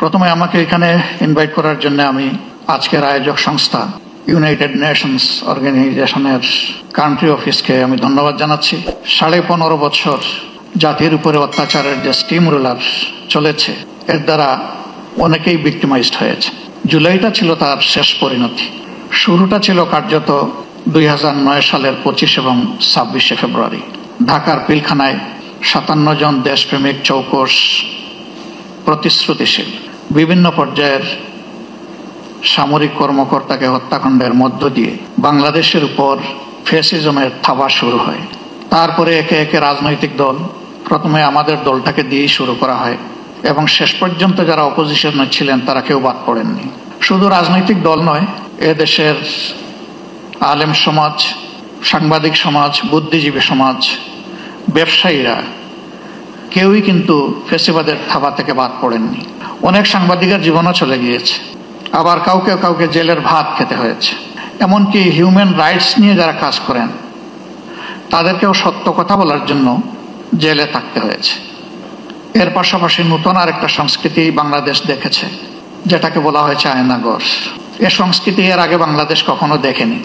প্রথমে আমাকে এখানে ইনভাইট করার জন্য আমি আজকের আয়োজক সংস্থা ইউনাইটেড নেশনস অর্গানাইজেশনের কান্ট্রি অফিসকে আমি ধন্যবাদ জানাচ্ছি। 15.5 বছর জাতির উপরে অত্যাচারের যে স্টিম রোলার চলেছে, এর দ্বারা অনেকেই ভিক্টিমাইজড হয়েছে। জুলাইটা ছিল তার শেষ পরিণতি। শুরুটা ছিল কার্যত 2009 সালের 25 এবং 26 ফেব্রুয়ারি। ঢাকার পিলখানায় 57 জন দেশপ্রেমিক চৌকস প্রতিশ্রুতিশীল বিভিন্ন পর্যায়ের সামরিক কর্মকর্তাকে হত্যাকাণ্ডের মধ্য দিয়ে বাংলাদেশের উপর ফ্যাসিজমের থাবা শুরু হয়। তারপরে একে একে রাজনৈতিক দল, প্রথমে আমাদের দলটাকে দিয়েই শুরু করা হয় এবং শেষ পর্যন্ত যারা অপোজিশনে ছিলেন তারা কেউ বাদ পড়েননি। শুধু রাজনৈতিক দল নয়, এদেশের আলেম সমাজ, সাংবাদিক সমাজ, বুদ্ধিজীবী সমাজ, ব্যবসায়ীরা কেউই কিন্তু ফ্যাসিবাদের থাবা থেকে বাদ পড়েননি। অনেক সাংবাদিকের জীবনও চলে গিয়েছে, আবার কাউকে কাউকে জেলের ভাত খেতে হয়েছে। এমনকি হিউম্যান রাইটস নিয়ে যারা কাজ করেন তাদেরকেও সত্য কথা বলার জন্য জেলে থাকতে হয়েছে। এর পাশাপাশি নতুন আরেকটা সংস্কৃতি বাংলাদেশ দেখেছে, যেটাকে বলা হয়েছে আয়নাগর। এ সংস্কৃতি এর আগে বাংলাদেশ কখনো দেখেনি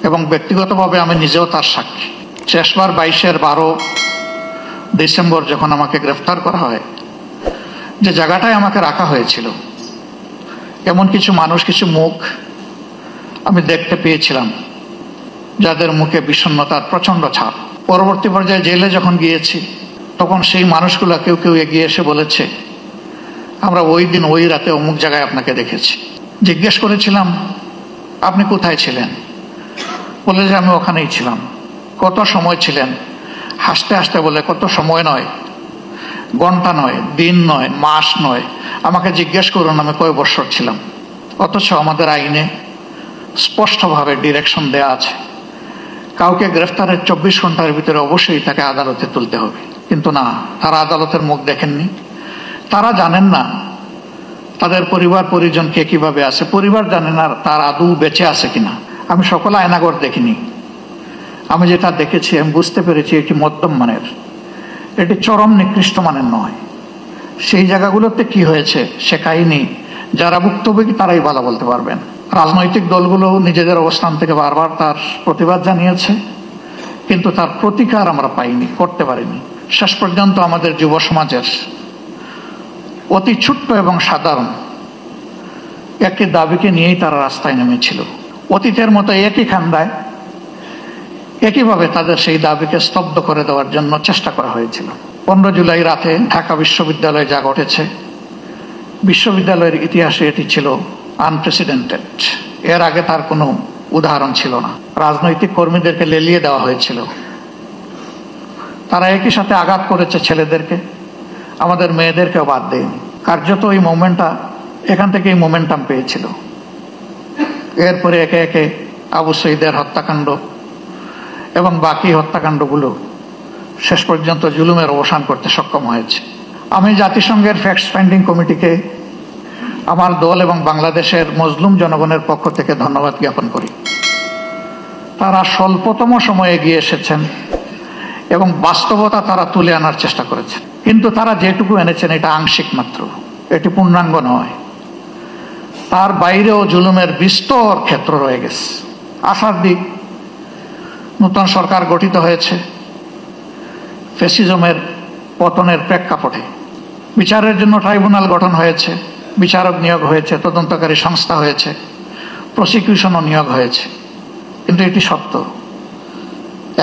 এবং ব্যক্তিগতভাবে আমি নিজেও তার সাক্ষী। শেষবার 22-12 ডিসেম্বর যখন আমাকে গ্রেফতার করা হয়, যে জায়গাটায় আমাকে রাখা হয়েছিল, এমন কিছু মানুষ, কিছু মুখ আমি দেখতে পেয়েছিলাম যাদের মুখে বিষণ্ণতার প্রচন্ড ছাপ। পরবর্তী পর্যায়ে জেলে যখন গিয়েছি তখন সেই মানুষগুলো কেউ কেউ এগিয়ে এসে বলেছে, আমরা ওই দিন ওই রাতে অমুক জায়গায় আপনাকে দেখেছি। জিজ্ঞেস করেছিলাম আপনি কোথায় ছিলেন, বলে যে আমি ওখানেই ছিলাম। কত সময় ছিলেন? হাসতে হাসতে বলে কত সময় নয়, ঘন্টা নয়, দিন নয়, মাস নয়, আমাকে জিজ্ঞেস করুন আমি কয় বছর ছিলাম। অথচ আমাদের আইনে স্পষ্টভাবে ডিরেকশন দেয়া আছে, কাউকে গ্রেফতারের 24 ঘন্টার ভিতরে অবশ্যই তাকে আদালতে তুলতে হবে। কিন্তু না, তারা আদালতের মুখ দেখেননি। তারা জানেন না তাদের পরিবার পরিজন কে কিভাবে আছে, পরিবার জানে না তার আদৌ বেঁচে আছে কিনা। আমি সকল আয়নাগর দেখিনি, আমি যেটা দেখেছি আমি বুঝতে পেরেছি এটি মধ্যম মানের, এটি চরম নিকৃষ্ট মানের নয়। সেই জায়গাগুলোতে কি হয়েছে সে কাহিনী যারা ভুক্তভোগী তারাই ভালো বলতে পারবেন। রাজনৈতিক দলগুলো নিজেদের অবস্থান থেকে বারবার তার প্রতিবাদ জানিয়েছে, কিন্তু তার প্রতিকার আমরা পাইনি, করতে পারিনি। শেষ পর্যন্ত আমাদের যুব সমাজের অতি ছোট্ট এবং সাধারণ একটি দাবিকে নিয়েই তারা রাস্তায় নেমেছিল। অতীতের মতো একই খান্দায় একইভাবে তাদের সেই দাবিকে স্তব্ধ করে দেওয়ার জন্য চেষ্টা করা হয়েছিল। 15 জুলাই রাতে ঢাকা বিশ্ববিদ্যালয়ে যা ঘটেছে, বিশ্ববিদ্যালয়ের ইতিহাসে এটি ছিল আনপ্রেসিডেন্টেড। এর আগে তার কোনো উদাহরণ ছিল না। রাজনৈতিক কর্মীদেরকে লেলিয়ে দেওয়া হয়েছিল, তারা একই সাথে আঘাত করেছে ছেলেদেরকে, আমাদের মেয়েদেরকেও বাদ দেয়নি। কার্যত এই মুভমেন্টটা এখান থেকে এই মোমেন্টাম পেয়েছিল। এরপরে একে একে আবু সঈদের হত্যাকাণ্ড এবং বাকি হত্যাকাণ্ডগুলো শেষ পর্যন্ত জুলুমের অবসান করতে সক্ষম হয়েছে। আমি জাতিসংঘের ফ্যাক্ট ফাইন্ডিং কমিটিকে আমার দল এবং বাংলাদেশের মজলুম জনগণের পক্ষ থেকে ধন্যবাদ জ্ঞাপন করি। তারা স্বল্পতম সময়ে এগিয়ে এসেছেন এবং বাস্তবতা তারা তুলে আনার চেষ্টা করেছেন, কিন্তু তারা যেটুকু এনেছেন এটা আংশিক মাত্র, এটি পূর্ণাঙ্গ নয়। তার বাইরেও জুলুমের বিস্তর ক্ষেত্র রয়ে গেছে। আশার দিক, নতুন সরকার গঠিত হয়েছে, ফ্যাসিজমের পতনের প্রেক্ষাপটে বিচারের জন্য ট্রাইব্যুনাল গঠন হয়েছে, বিচারক নিয়োগ হয়েছে, তদন্তকারী সংস্থা হয়েছে, প্রসিকিউশনও নিয়োগ হয়েছে। কিন্তু এটি সত্য,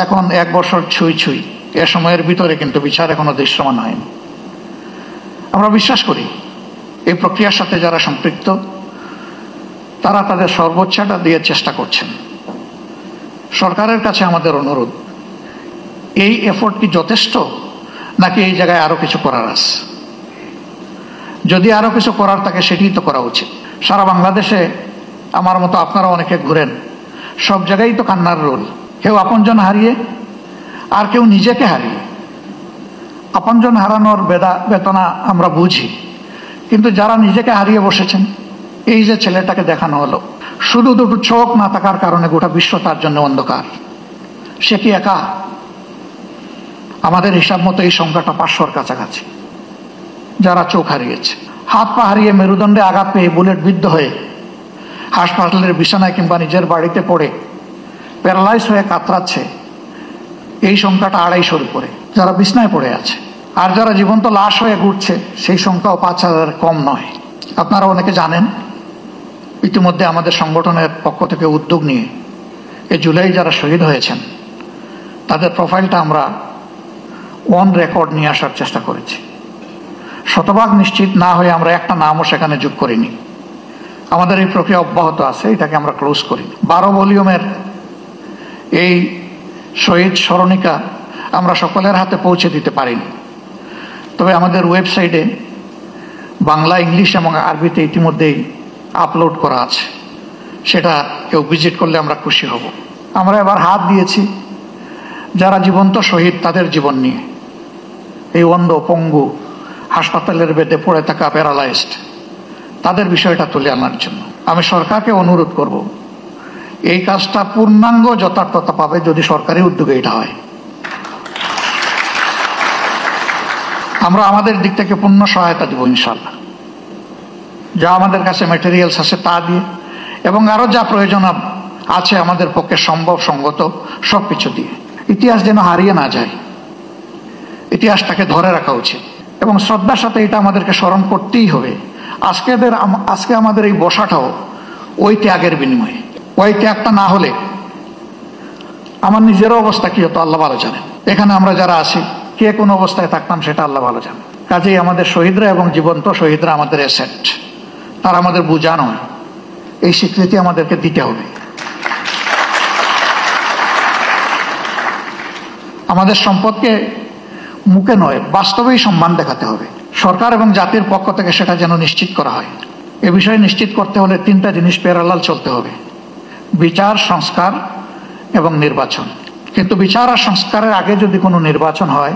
এখন 1 বছর ছুঁই এ সময়ের ভিতরে কিন্তু বিচার এখনো দৃশ্যমান হয়নি। আমরা বিশ্বাস করি এই প্রক্রিয়ার সাথে যারা সম্পৃক্ত তারা তাদের সর্বোচ্চটা দিয়ে চেষ্টা করছেন। সরকারের কাছে আমাদের অনুরোধ, এই এফোর্ট কি যথেষ্ট, নাকি এই জায়গায় আরো কিছু করার আছে? যদি আরো কিছু করার থাকে সেটি তো করা উচিত। সারা বাংলাদেশে আমার মতো আপনারা অনেকে ঘুরেন, সব জায়গায় তো কান্নার রোল। কেউ আপনজন হারিয়ে আর কেউ নিজেকে হারিয়ে। আপনজন হারানোর বেদনা আমরা বুঝি, কিন্তু যারা নিজেকে হারিয়ে বসেছেন, এই যে ছেলেটাকে দেখানো হলো, শুধু দুটো চোখ না থাকার কারণে গোটা বিশ্ব তার জন্য অন্ধকার। সে কি একা? আমাদের হিসাব মতো এই সংখ্যাটা 500-র কাছাকাছি যারা চোখ হারিয়েছে। হাত পা হারিয়ে মেরুদণ্ডে আঘাত পেয়ে বুলেট বিদ্ধ হয়ে হাসপাতালের বিছানায় কিংবা নিজের বাড়িতে পড়ে প্যারালাইজ হয়ে কাতরাচ্ছে, এই সংখ্যাটা 250-র উপরে যারা বিছানায় পড়ে আছে। আর যারা জীবন্ত লাশ হয়ে ঘুরছে সেই সংখ্যাও 5000 কম নয়। আপনারা অনেকে জানেন, ইতিমধ্যে আমাদের সংগঠনের পক্ষ থেকে উদ্যোগ নিয়ে এই জুলাই যারা শহীদ হয়েছেন তাদের প্রোফাইলটা আমরা অন রেকর্ড নিয়ে আসার চেষ্টা করেছি। শতভাগ নিশ্চিত না হয়ে আমরা একটা নামও সেখানে যোগ করিনি। আমাদের এই প্রক্রিয়া অব্যাহত আছে, এটাকে আমরা ক্লোজ করি। 12 ভলিউমের এই শহীদ স্মরণিকা আমরা সকলের হাতে পৌঁছে দিতে পারিনি, তবে আমাদের ওয়েবসাইটে বাংলা, ইংলিশ এবং আরবিতে ইতিমধ্যেই আপলোড করা আছে, সেটা কেউ ভিজিট করলে আমরা খুশি হব। আমরা এবার হাত দিয়েছি যারা জীবন্ত শহীদ তাদের জীবন নিয়ে, এই অন্ধ, পঙ্গু, হাসপাতালের বেডে পড়ে থাকা প্যারালাইজড, তাদের বিষয়টা তুলে আনার জন্য আমি সরকারকে অনুরোধ করব, এই কাজটা পূর্ণাঙ্গ যথার্থতা পাবে যদি সরকারি উদ্যোগে এটা হয়। আমরা আমাদের দিক থেকে পূর্ণ সহায়তা দিব ইনশাআল্লাহ, যা আমাদের কাছে ম্যাটেরিয়ালস আছে তা দিয়ে, এবং আরো যা প্রয়োজন আছে আমাদের পক্ষে সম্ভব সঙ্গত সবকিছু দিয়ে। ইতিহাস যেন হারিয়ে না যায়, ইতিহাসটাকে ধরে রাখা উচিত এবং শ্রদ্ধার সাথে এটা আমাদেরকে স্মরণ করতেই হবে। আজকে আমাদের এই বসাটাও ওই ত্যাগের বিনিময়ে। ওই ত্যাগটা না হলে আমার নিজেরও অবস্থা কি হতো আল্লাহ ভালো জানেন। এখানে আমরা যারা আছি কে কোন অবস্থায় থাকতাম সেটা আল্লাহ ভালো জানেন। কাজেই আমাদের শহীদরা এবং জীবন্ত শহীদরা আমাদের অ্যাসেট, তারা আমাদের বোঝা নয়, এই স্বীকৃতি আমাদেরকে দিতে হবে। আমাদের সম্পদকে মুখে নয় বাস্তবেই সম্মান দেখাতে হবে। সরকার এবং জাতির পক্ষ থেকে সেটা যেন নিশ্চিত করা হয়। এ বিষয়ে নিশ্চিত করতে হলে 3টা জিনিস প্যারালাল চলতে হবে: বিচার, সংস্কার এবং নির্বাচন। কিন্তু বিচার আর সংস্কারের আগে যদি কোনো নির্বাচন হয়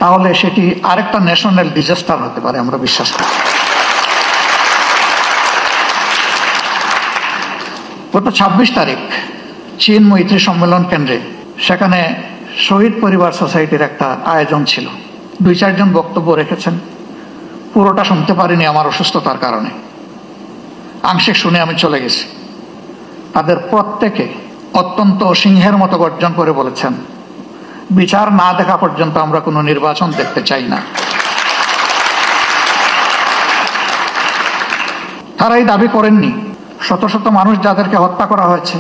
তাহলে সেটি আরেকটা ন্যাশনাল ডিজাস্টার হতে পারে, আমরা বিশ্বাস করি। গত 26 তারিখ চীন মৈত্রী সম্মেলন কেন্দ্রে, সেখানে শহীদ পরিবার সোসাইটির একটা আয়োজন ছিল। 2-4 জন বক্তব্য রেখেছেন, পুরোটা শুনতে পারিনি আমার অসুস্থতার কারণে, আংশিক শুনে আমি চলে গেছি। তাদের প্রত্যেকে অত্যন্ত সিংহের মতো গর্জন করে বলেছেন, বিচার না দেখা পর্যন্ত আমরা কোনো নির্বাচন দেখতে চাই না। তারা এই দাবি করেননি শত শত মানুষ যাদেরকে হত্যা করা হয়েছে,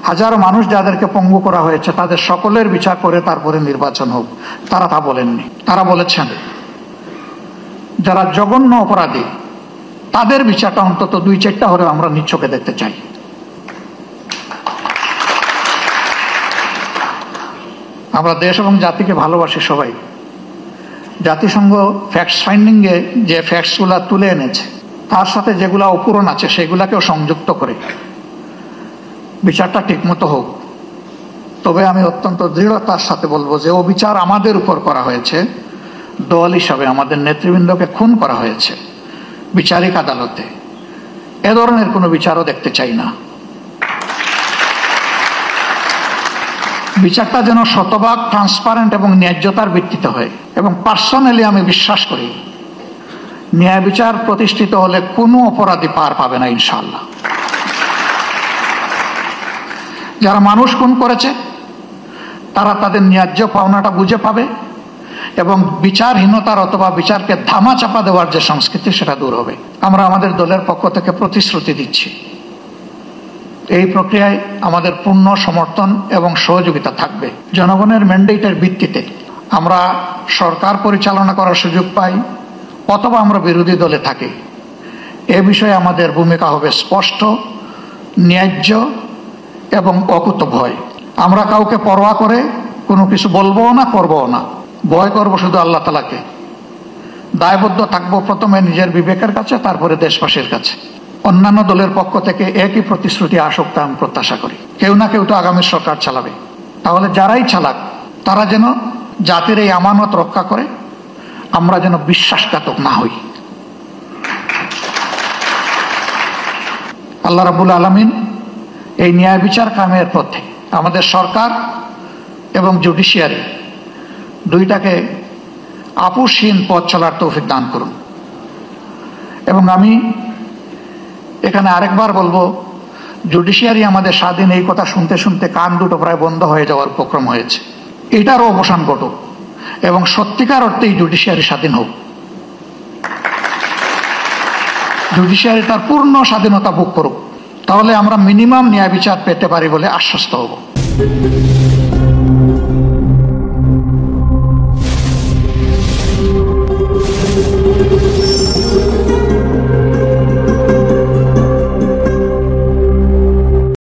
হাজারো মানুষ যাদেরকে পঙ্গু করা হয়েছে, তাদের সকলের বিচার করে তারপরে নির্বাচন হোক, তারা তা বলেননি। তারা বলেছেন যারা জঘন্য অপরাধী তাদের বিচারটা অন্তত 2-4টা হলেও আমরা নিজ চোখে দেখতে চাই। আমরা দেশ এবং জাতিকে ভালোবাসি সবাই। জাতিসংঘ ফ্যাক্টস ফাইন্ডিংয়ে যে ফ্যাক্টসগুলা তুলে এনেছে তার সাথে যেগুলা অপূরণ আছে সেগুলাকেও সংযুক্ত করে বিচারটা ঠিকমতো হোক। তবে আমি অত্যন্ত দৃঢ়তার সাথে বলবো যে ও বিচার আমাদের উপর করা হয়েছে, দল হিসাবে আমাদের নেতৃবৃন্দকে খুন করা হয়েছে বিচারিক আদালতে। এ ধরনের কোনো বিচারও দেখতে চাই না। বিচারটা যেন শতভাগ ট্রান্সপারেন্ট এবং ন্যায্যতার ভিত্তিতে হয়। এবং পার্সোনালি আমি বিশ্বাস করি ন্যায় বিচার প্রতিষ্ঠিত হলে কোনো অপরাধী পার পাবে না ইনশাআল্লাহ। যারা মানুষ খুন করেছে তারা তাদের ন্যায্য পাওনাটা বুঝে পাবে এবং বিচারহীনতার অথবা বিচারকে ধামা চাপা দেওয়ার যে সংস্কৃতি সেটা দূর হবে। আমরা আমাদের দলের পক্ষ থেকে প্রতিশ্রুতি দিচ্ছি, এই প্রক্রিয়ায় আমাদের পূর্ণ সমর্থন এবং সহযোগিতা থাকবে। জনগণের ম্যান্ডেটের ভিত্তিতে আমরা সরকার পরিচালনা করার সুযোগ পাই অথবা আমরা বিরোধী দলে থাকি, এ বিষয়ে আমাদের ভূমিকা হবে স্পষ্ট, ন্যায্য এবং অকুতভয়। আমরা কাউকে পরোয়া করে কোনো কিছু বলবো না, করবো না। ভয় করবো শুধু আল্লাহ তাআলাকে। দায়বদ্ধ থাকবো প্রথমে নিজের বিবেকের কাছে, তারপরে দেশবাসীর কাছে। অন্যান্য দলের পক্ষ থেকে একই প্রতিশ্রুতি আসুক তা আমি প্রত্যাশা করি। কেউ না কেউ তো আগামী সরকার চালাবে, তাহলে যারাই চালাক তারা যেন জাতির এই আমানত রক্ষা করে, আমরা যেন বিশ্বাসঘাতক না হই। আল্লাহ রাব্বুল আলামিন এই ন্যায় বিচার কায়েমের পথে আমাদের সরকার এবং জুডিশিয়ারি দুইটাকে আপোষহীন পথ চলার তৌফিক দান করুন। এবং আমি এখানে আরেকবার বলবো, জুডিশিয়ারি আমাদের স্বাধীন, এই কথা শুনতে শুনতে কান দুটো প্রায় বন্ধ হয়ে যাওয়ার উপক্রম হয়েছে। এটারও অবসান ঘটুক এবং সত্যিকার অর্থেই জুডিশিয়ারি স্বাধীন হোক, জুডিশিয়ারি তার পূর্ণ স্বাধীনতা ভোগ করুক। তাহলে আমরা মিনিমাম ন্যায় বিচার পেতে পারি বলে আশ্বস্ত হব।